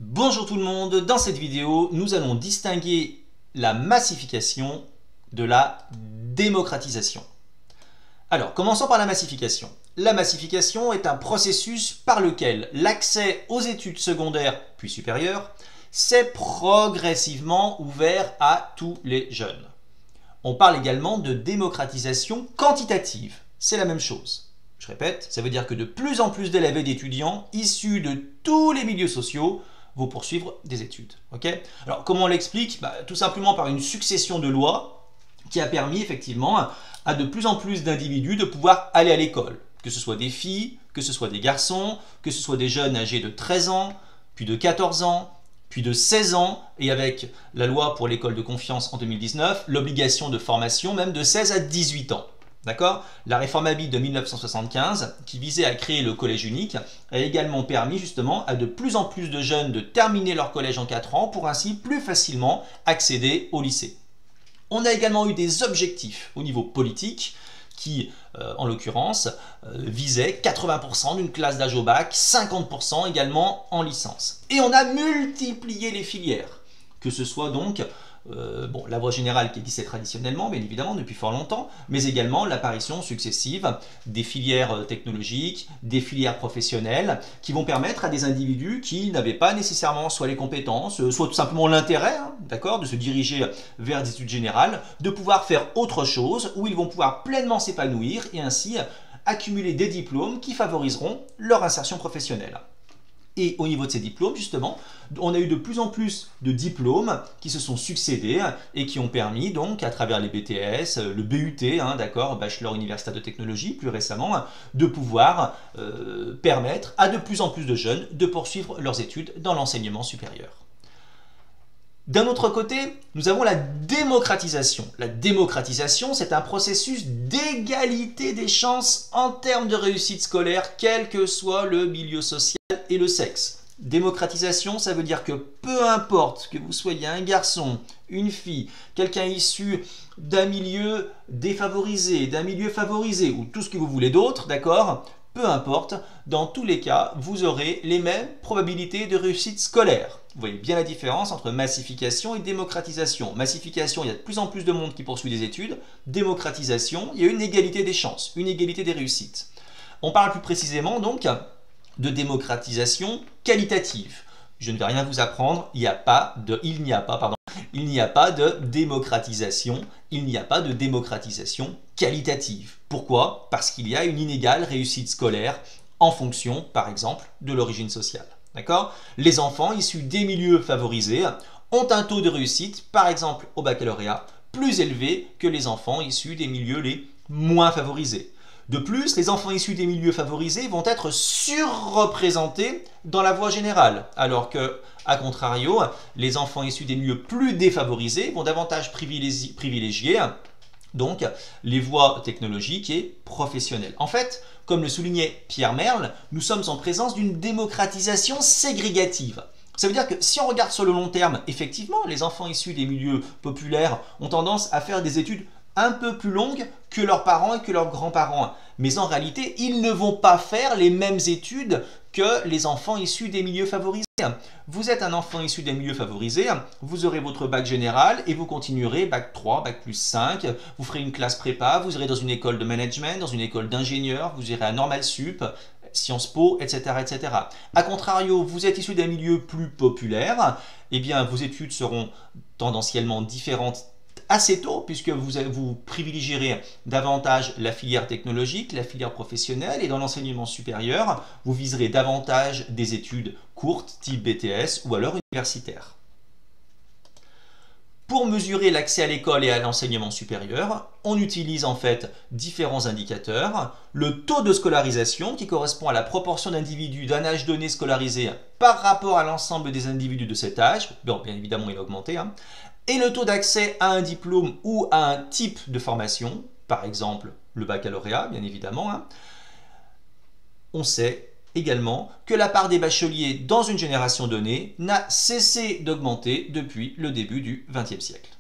Bonjour tout le monde, dans cette vidéo, nous allons distinguer la massification de la démocratisation. Alors, commençons par la massification. La massification est un processus par lequel l'accès aux études secondaires puis supérieures s'est progressivement ouvert à tous les jeunes. On parle également de démocratisation quantitative, c'est la même chose. Je répète, ça veut dire que de plus en plus d'élèves et d'étudiants issus de tous les milieux sociaux vont poursuivre des études. Okay. Alors comment on l'explique? Tout simplement par une succession de lois qui a permis effectivement à de plus en plus d'individus de pouvoir aller à l'école. Que ce soit des filles, que ce soit des garçons, que ce soit des jeunes âgés de 13 ans, puis de 14 ans, puis de 16 ans, et avec la loi pour l'école de confiance en 2019, l'obligation de formation même de 16 à 18 ans. D'accord? La réforme Habit de 1975, qui visait à créer le collège unique, a également permis justement à de plus en plus de jeunes de terminer leur collège en 4 ans pour ainsi plus facilement accéder au lycée. On a également eu des objectifs au niveau politique qui, en l'occurrence, visaient 80% d'une classe d'âge au bac, 50% également en licence. Et on a multiplié les filières, que ce soit donc la voie générale qui existait traditionnellement, bien évidemment, depuis fort longtemps, mais également l'apparition successive des filières technologiques, des filières professionnelles, qui vont permettre à des individus qui n'avaient pas nécessairement soit les compétences, soit tout simplement l'intérêt, d'accord, de se diriger vers des études générales, de pouvoir faire autre chose, où ils vont pouvoir pleinement s'épanouir et ainsi accumuler des diplômes qui favoriseront leur insertion professionnelle. Et au niveau de ces diplômes, justement, on a eu de plus en plus de diplômes qui se sont succédés et qui ont permis, donc, à travers les BTS, le BUT, d'accord, Bachelor Universitaire de Technologie, plus récemment, de pouvoir permettre à de plus en plus de jeunes de poursuivre leurs études dans l'enseignement supérieur. D'un autre côté, nous avons la démocratisation. La démocratisation, c'est un processus d'égalité des chances en termes de réussite scolaire, quel que soit le milieu social et le sexe. Démocratisation, ça veut dire que peu importe que vous soyez un garçon, une fille, quelqu'un issu d'un milieu défavorisé, d'un milieu favorisé ou tout ce que vous voulez d'autre, d'accord ? Peu importe, dans tous les cas, vous aurez les mêmes probabilités de réussite scolaire. Vous voyez bien la différence entre massification et démocratisation. Massification, il y a de plus en plus de monde qui poursuit des études. Démocratisation, il y a une égalité des chances, une égalité des réussites. On parle plus précisément donc de démocratisation qualitative. Je ne vais rien vous apprendre, il n'y a pas de démocratisation, il n'y a pas de démocratisation qualitative. Pourquoi? Parce qu'il y a une inégale réussite scolaire en fonction, par exemple, de l'origine sociale. D'accord? Les enfants issus des milieux favorisés ont un taux de réussite, par exemple au baccalauréat, plus élevé que les enfants issus des milieux les moins favorisés. De plus, les enfants issus des milieux favorisés vont être surreprésentés dans la voie générale, alors que, à contrario, les enfants issus des milieux plus défavorisés vont davantage privilégier donc les voies technologiques et professionnelles. En fait, comme le soulignait Pierre Merle, nous sommes en présence d'une démocratisation ségrégative. Ça veut dire que si on regarde sur le long terme, effectivement, les enfants issus des milieux populaires ont tendance à faire des études un peu plus longues que leurs parents et que leurs grands-parents. Mais en réalité, ils ne vont pas faire les mêmes études que les enfants issus des milieux favorisés. Vous êtes un enfant issu des milieux favorisés, vous aurez votre bac général et vous continuerez bac 3, bac plus 5, vous ferez une classe prépa, vous irez dans une école de management, dans une école d'ingénieur, vous irez à Normal Sup, Sciences Po, etc., etc. A contrario, vous êtes issu d'un milieu plus populaire, eh bien vos études seront tendanciellement différentes assez tôt, puisque vous privilégierez davantage la filière technologique, la filière professionnelle, et dans l'enseignement supérieur, vous viserez davantage des études courtes, type BTS, ou alors universitaires. Pour mesurer l'accès à l'école et à l'enseignement supérieur, on utilise en fait différents indicateurs. Le taux de scolarisation, qui correspond à la proportion d'individus d'un âge donné scolarisés par rapport à l'ensemble des individus de cet âge, bien évidemment il a augmenté, et le taux d'accès à un diplôme ou à un type de formation, par exemple le baccalauréat, bien évidemment. On sait également que la part des bacheliers dans une génération donnée n'a cessé d'augmenter depuis le début du XXe siècle.